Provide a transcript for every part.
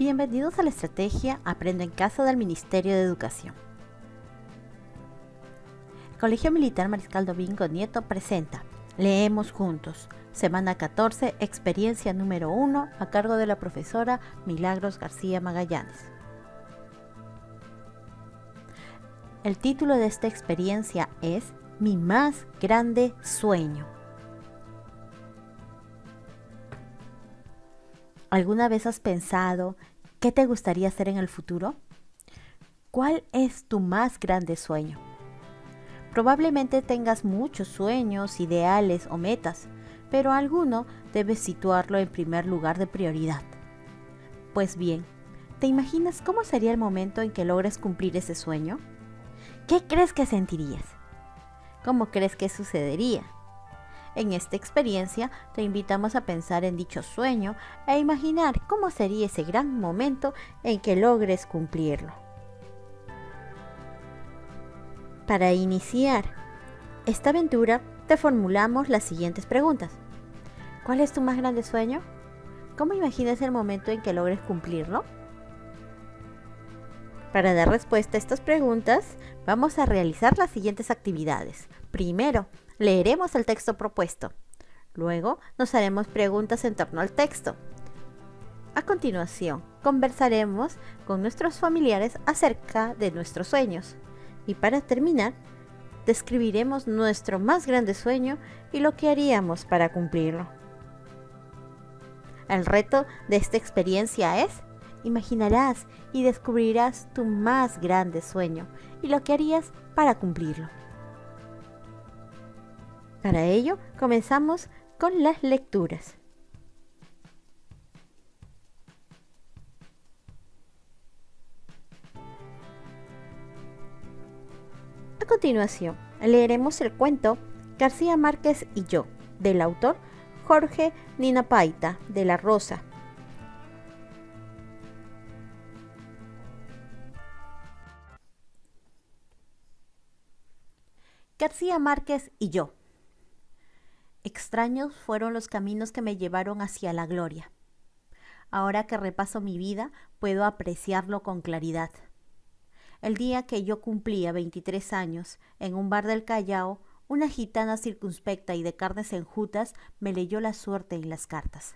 Bienvenidos a la estrategia Aprendo en Casa del Ministerio de Educación. El Colegio Militar Mariscal Domingo Nieto presenta Leemos Juntos, semana 14, experiencia número 1, a cargo de la profesora Milagros García Magallanes. El título de esta experiencia es Mi más grande sueño. ¿Alguna vez has pensado qué te gustaría hacer en el futuro? ¿Cuál es tu más grande sueño? Probablemente tengas muchos sueños, ideales o metas, pero alguno debes situarlo en primer lugar de prioridad. Pues bien, ¿te imaginas cómo sería el momento en que logres cumplir ese sueño? ¿Qué crees que sentirías? ¿Cómo crees que sucedería? En esta experiencia te invitamos a pensar en dicho sueño e imaginar cómo sería ese gran momento en que logres cumplirlo. Para iniciar esta aventura te formulamos las siguientes preguntas. ¿Cuál es tu más grande sueño? ¿Cómo imaginas el momento en que logres cumplirlo? Para dar respuesta a estas preguntas, vamos a realizar las siguientes actividades. Primero, leeremos el texto propuesto. Luego, nos haremos preguntas en torno al texto. A continuación, conversaremos con nuestros familiares acerca de nuestros sueños. Y para terminar, describiremos nuestro más grande sueño y lo que haríamos para cumplirlo. El reto de esta experiencia es: imaginarás y descubrirás tu más grande sueño y lo que harías para cumplirlo. Para ello, comenzamos con las lecturas. A continuación, leeremos el cuento García Márquez y yo, del autor Jorge Ninapaita de la Rosa. García Márquez y yo. Extraños fueron los caminos que me llevaron hacia la gloria. Ahora que repaso mi vida, puedo apreciarlo con claridad. El día que yo cumplía 23 años, en un bar del Callao, una gitana circunspecta y de carnes enjutas me leyó la suerte en las cartas.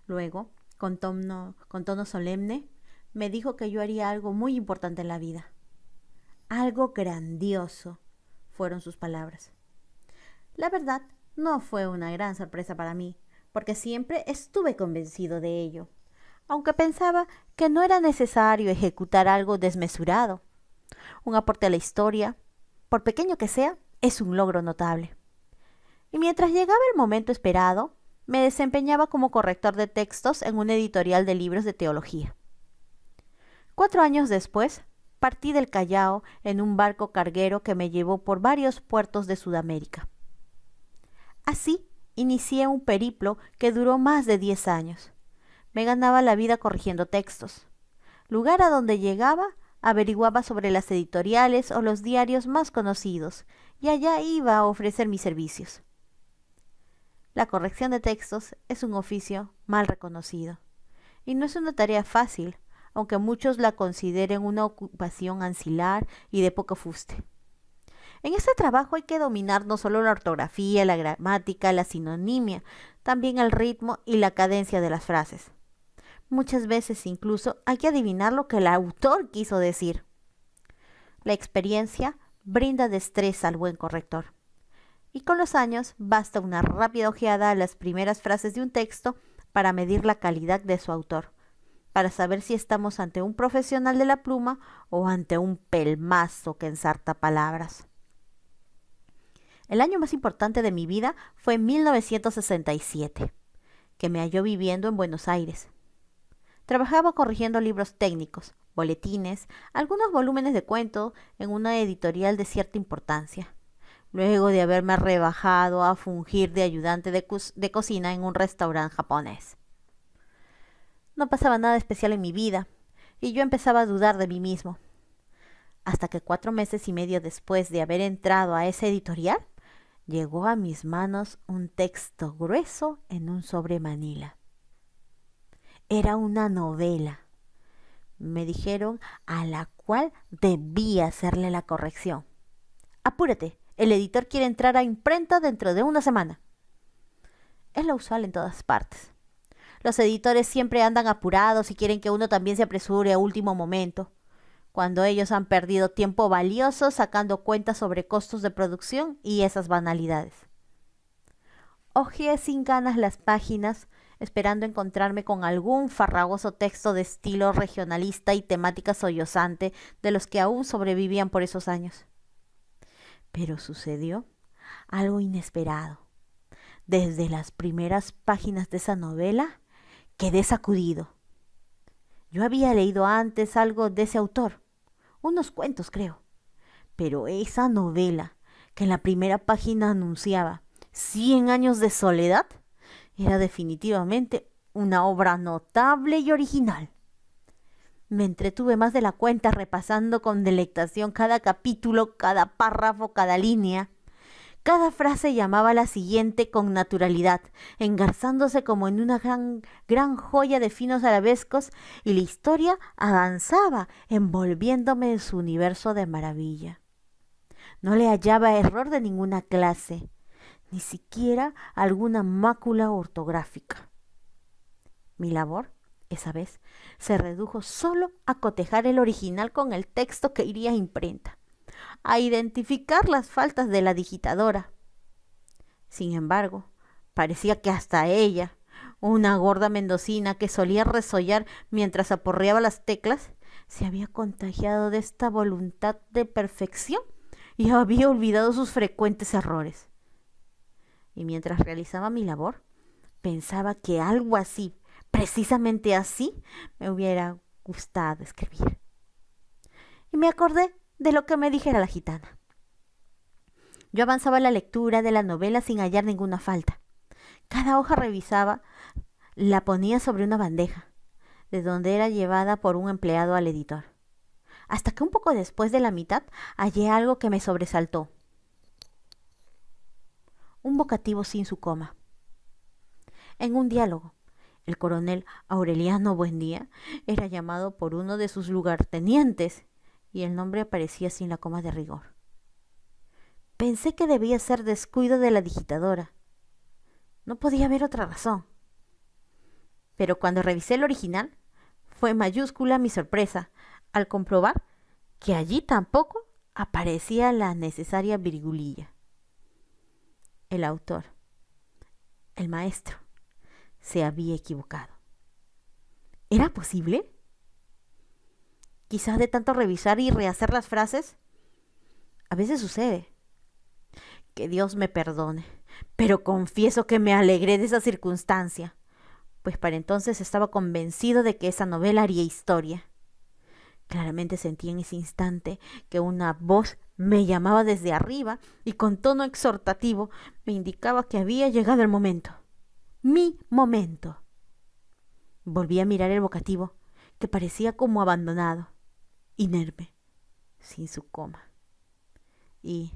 Luego, con tono solemne, me dijo que yo haría algo muy importante en la vida. Algo grandioso, fueron sus palabras. La verdad, no fue una gran sorpresa para mí, porque siempre estuve convencido de ello, aunque pensaba que no era necesario ejecutar algo desmesurado. Un aporte a la historia, por pequeño que sea, es un logro notable. Y mientras llegaba el momento esperado, me desempeñaba como corrector de textos en una editorial de libros de teología. 4 años después, partí del Callao en un barco carguero que me llevó por varios puertos de Sudamérica. Así, inicié un periplo que duró más de 10 años. Me ganaba la vida corrigiendo textos. Lugar a donde llegaba, averiguaba sobre las editoriales o los diarios más conocidos, y allá iba a ofrecer mis servicios. La corrección de textos es un oficio mal reconocido, y no es una tarea fácil, aunque muchos la consideren una ocupación ancilar y de poco fuste. En este trabajo hay que dominar no solo la ortografía, la gramática, la sinonimia, también el ritmo y la cadencia de las frases. Muchas veces incluso hay que adivinar lo que el autor quiso decir. La experiencia brinda destreza al buen corrector. Y con los años basta una rápida ojeada a las primeras frases de un texto para medir la calidad de su autor, para saber si estamos ante un profesional de la pluma o ante un pelmazo que ensarta palabras. El año más importante de mi vida fue 1967, que me halló viviendo en Buenos Aires. Trabajaba corrigiendo libros técnicos, boletines, algunos volúmenes de cuentos en una editorial de cierta importancia, luego de haberme rebajado a fungir de ayudante de cocina en un restaurante japonés. No pasaba nada especial en mi vida, y yo empezaba a dudar de mí mismo. Hasta que 4 meses y medio después de haber entrado a esa editorial, llegó a mis manos un texto grueso en un sobre manila. era una novela. Me dijeron a la cual debía hacerle la corrección. Apúrate, el editor quiere entrar a imprenta dentro de una semana. Es lo usual en todas partes. Los editores siempre andan apurados y quieren que uno también se apresure a último momento, cuando ellos han perdido tiempo valioso sacando cuentas sobre costos de producción y esas banalidades. Hojeé sin ganas las páginas, esperando encontrarme con algún farragoso texto de estilo regionalista y temática sollozante de los que aún sobrevivían por esos años. Pero sucedió algo inesperado. Desde las primeras páginas de esa novela quedé sacudido. Yo había leído antes algo de ese autor, unos cuentos creo, pero esa novela que en la primera página anunciaba 100 años de soledad era definitivamente una obra notable y original. Me entretuve más de la cuenta repasando con delectación cada capítulo, cada párrafo, cada línea. Cada frase llamaba a la siguiente con naturalidad, engarzándose como en una gran joya de finos arabescos, y la historia avanzaba, envolviéndome en su universo de maravilla. No le hallaba error de ninguna clase, ni siquiera alguna mácula ortográfica. Mi labor, esa vez, se redujo solo a cotejar el original con el texto que iría a imprenta, a identificar las faltas de la digitadora. Sin embargo, parecía que hasta ella, una gorda mendocina que solía resollar mientras aporreaba las teclas, se había contagiado de esta voluntad de perfección y había olvidado sus frecuentes errores. Y mientras realizaba mi labor, pensaba que algo así, precisamente así, me hubiera gustado escribir. Y me acordé de lo que me dijera la gitana. Yo avanzaba la lectura de la novela sin hallar ninguna falta. Cada hoja revisaba, la ponía sobre una bandeja, de donde era llevada por un empleado al editor. Hasta que un poco después de la mitad hallé algo que me sobresaltó. Un vocativo sin su coma. En un diálogo, el coronel Aureliano Buendía era llamado por uno de sus lugartenientes y el nombre aparecía sin la coma de rigor. Pensé que debía ser descuido de la digitadora. No podía haber otra razón. Pero cuando revisé el original, fue mayúscula mi sorpresa al comprobar que allí tampoco aparecía la necesaria virgulilla. El autor, el maestro, se había equivocado. ¿Era posible? Quizás de tanto revisar y rehacer las frases. A veces sucede. Que Dios me perdone, pero confieso que me alegré de esa circunstancia, pues para entonces estaba convencido de que esa novela haría historia. Claramente sentí en ese instante que una voz me llamaba desde arriba y con tono exhortativo me indicaba que había llegado el momento. Mi momento. Volví a mirar el vocativo, que parecía como abandonado, inerme, sin su coma. Y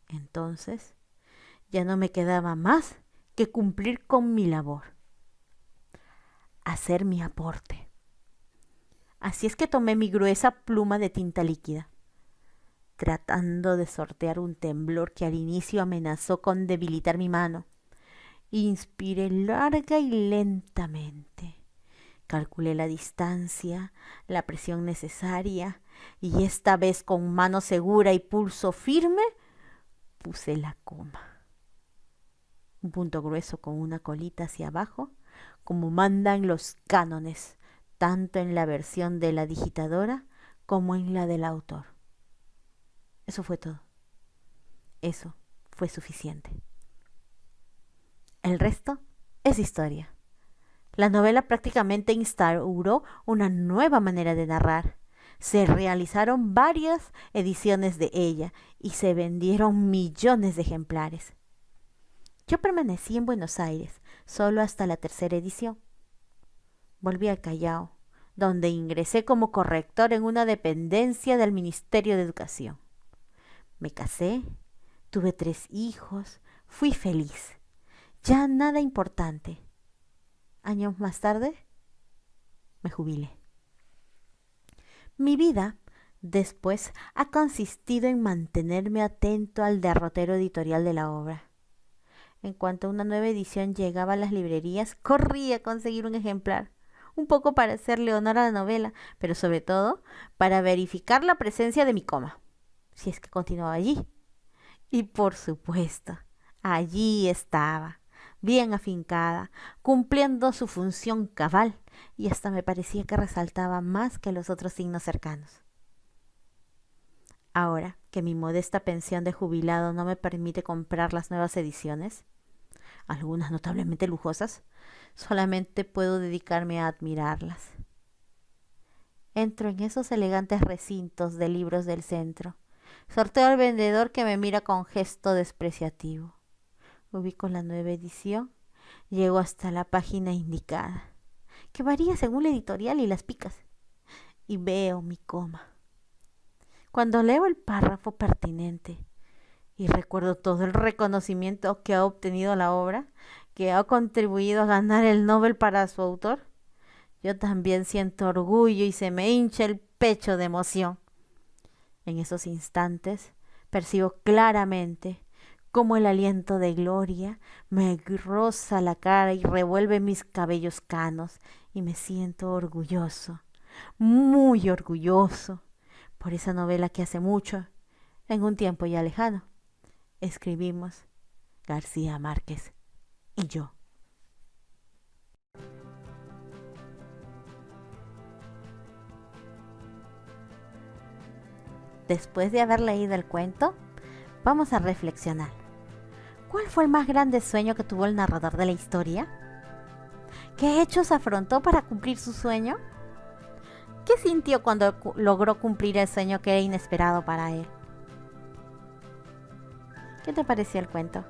entonces ya no me quedaba más que cumplir con mi labor, hacer mi aporte. Así es que tomé mi gruesa pluma de tinta líquida, tratando de sortear un temblor que al inicio amenazó con debilitar mi mano. Inspiré larga y lentamente. Calculé la distancia, la presión necesaria, y esta vez con mano segura y pulso firme, puse la coma. Un punto grueso con una colita hacia abajo, como mandan los cánones, tanto en la versión de la digitadora como en la del autor. Eso fue todo. Eso fue suficiente. El resto es historia. La novela prácticamente instauró una nueva manera de narrar. Se realizaron varias ediciones de ella y se vendieron millones de ejemplares. Yo permanecí en Buenos Aires solo hasta la tercera edición. Volví al Callao, donde ingresé como corrector en una dependencia del Ministerio de Educación. Me casé, tuve 3 hijos, fui feliz. Ya nada importante. Años más tarde, me jubilé. Mi vida después ha consistido en mantenerme atento al derrotero editorial de la obra. En cuanto una nueva edición llegaba a las librerías, corría a conseguir un ejemplar, un poco para hacerle honor a la novela, pero sobre todo para verificar la presencia de mi coma, si es que continuaba allí. Y por supuesto, allí estaba, bien afincada, cumpliendo su función cabal, y hasta me parecía que resaltaba más que los otros signos cercanos. Ahora que mi modesta pensión de jubilado no me permite comprar las nuevas ediciones, algunas notablemente lujosas, solamente puedo dedicarme a admirarlas. Entro en esos elegantes recintos de libros del centro. Sorteo al vendedor que me mira con gesto despreciativo. Ubico la nueva edición. Llego hasta la página indicada, que varía según la editorial y las picas, y veo mi coma. Cuando leo el párrafo pertinente y recuerdo todo el reconocimiento que ha obtenido la obra, que ha contribuido a ganar el Nobel para su autor, yo también siento orgullo y se me hincha el pecho de emoción. En esos instantes percibo claramente cómo el aliento de gloria me roza la cara y revuelve mis cabellos canos, y me siento orgulloso, muy orgulloso, por esa novela que hace mucho, en un tiempo ya lejano, escribimos García Márquez y yo. Después de haber leído el cuento, vamos a reflexionar. ¿Cuál fue el más grande sueño que tuvo el narrador de la historia? ¿Qué hechos afrontó para cumplir su sueño? ¿Qué sintió cuando logró cumplir el sueño que era inesperado para él? ¿Qué te pareció el cuento?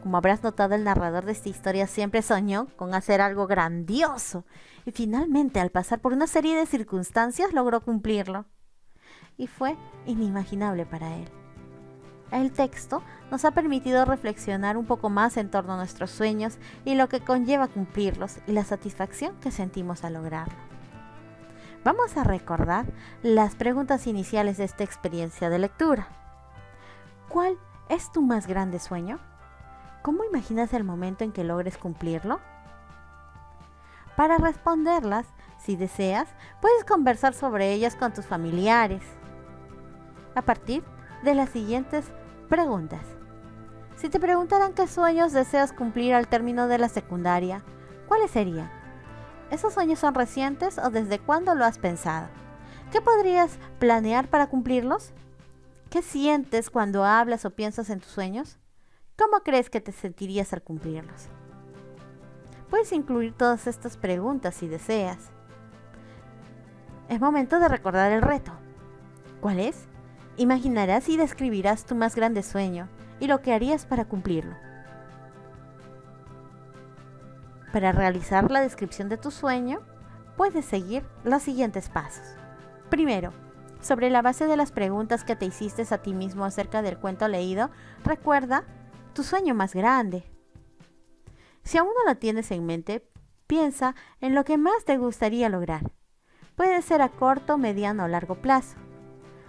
Como habrás notado, el narrador de esta historia siempre soñó con hacer algo grandioso y finalmente, al pasar por una serie de circunstancias, logró cumplirlo. Y fue inimaginable para él. El texto nos ha permitido reflexionar un poco más en torno a nuestros sueños y lo que conlleva cumplirlos y la satisfacción que sentimos al lograrlo. Vamos a recordar las preguntas iniciales de esta experiencia de lectura. ¿Cuál es tu más grande sueño? ¿Cómo imaginas el momento en que logres cumplirlo? Para responderlas, si deseas, puedes conversar sobre ellas con tus familiares a partir de las siguientes preguntas. Si te preguntaran qué sueños deseas cumplir al término de la secundaria, ¿cuáles serían? ¿Esos sueños son recientes o desde cuándo lo has pensado? ¿Qué podrías planear para cumplirlos? ¿Qué sientes cuando hablas o piensas en tus sueños? ¿Cómo crees que te sentirías al cumplirlos? Puedes incluir todas estas preguntas si deseas. Es momento de recordar el reto. ¿Cuál es? Imaginarás y describirás tu más grande sueño y lo que harías para cumplirlo. Para realizar la descripción de tu sueño, puedes seguir los siguientes pasos. Primero, sobre la base de las preguntas que te hiciste a ti mismo acerca del cuento leído, recuerda tu sueño más grande. Si aún no lo tienes en mente, piensa en lo que más te gustaría lograr. Puede ser a corto, mediano o largo plazo.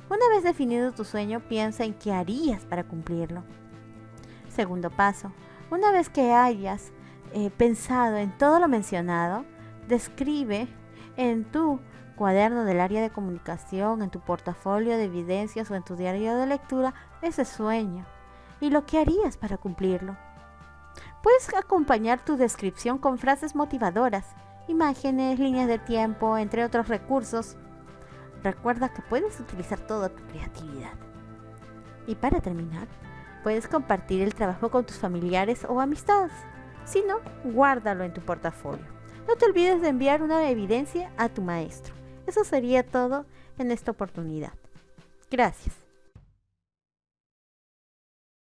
Una vez definido tu sueño, piensa en qué harías para cumplirlo. Segundo paso, una vez que hayas pensado en todo lo mencionado, describe en tu cuaderno del área de comunicación, en tu portafolio de evidencias o en tu diario de lectura ese sueño y lo que harías para cumplirlo. Puedes acompañar tu descripción con frases motivadoras, imágenes, líneas de tiempo, entre otros recursos. Recuerda que puedes utilizar toda tu creatividad. Y para terminar, puedes compartir el trabajo con tus familiares o amistades. Si no, guárdalo en tu portafolio. No te olvides de enviar una evidencia a tu maestro. Eso sería todo en esta oportunidad. Gracias.